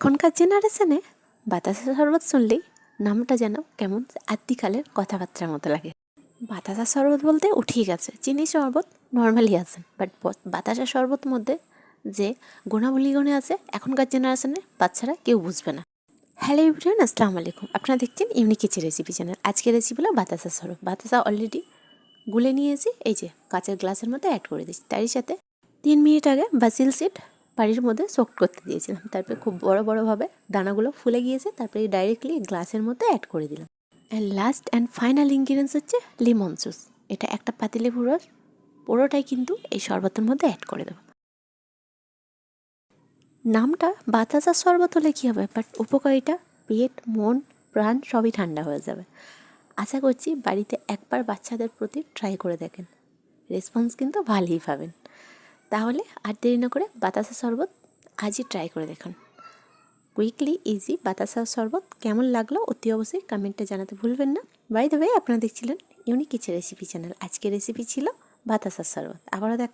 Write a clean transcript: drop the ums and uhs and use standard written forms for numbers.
এখনকার জেনারেশনে বাতাসা শরবত শুনলেই নামটা যেন কেমন আদ্যিকালের কথাবার্তার মতো লাগে। বাতাসা শরবত বলতে উঠিয়ে গেছে, চিনি শরবত নর্মালি আছে, বাট বাতাসা শরবত মধ্যে যে গুণাবলীগুণে আছে এখনকার জেনারেশনের বাচ্চারা কেউ বুঝবে না। হ্যালো এভরিওয়ান, আসসালামু আলাইকুম। আপনারা দেখছেন ইউনিক কিচেন রেসিপি চ্যানেল। আজকের রেসিপি হলো বাতাসা শরবত। বাতাসা অলরেডি গুলে নিয়েছি, এই যে কাঁচের গ্লাসের মধ্যে অ্যাড করে দিচ্ছি। তারই সাথে 3 মিনিট আগে বাসিল সিড বাড়ির মধ্যে সোক করতে দিয়েছিলাম, তারপরে খুব বড়ভাবে দানাগুলো ফুলে গিয়েছে, তারপরে ডাইরেক্টলি গ্লাসের মধ্যে অ্যাড করে দিলাম। And last and final ingredients হচ্ছে লেমন জুস। এটা একটা পাতিলেবুর রস, পুরোটাই কিন্তু এই শরবতের মধ্যে অ্যাড করে দেবো। নামটা বাতাসা শরবত হলে কী হবে, বাট উপকারিতা পেট মন প্রাণ সবই ঠান্ডা হয়ে যাবে। আশা করছি বাড়িতে একবার বাচ্চাদের প্রতি ট্রাই করে দেখেন, রেসপন্স কিন্তু ভালোই পাবেন। তাহলে আর দেরি না করে বাতাসা শরবত আজই ট্রাই করে দেখুন। কুইকলি ইজি বাতাসা শরবত কেমন লাগলো অতি অবশ্যই কমেন্টে জানাতে ভুলবেন না। বাই দ্য ওয়ে, আপনারা দেখছিলেন ইউনিক কিচেন রেসিপি চ্যানেল। আজকের রেসিপি ছিল বাতাসা শরবত। আবারও দেখা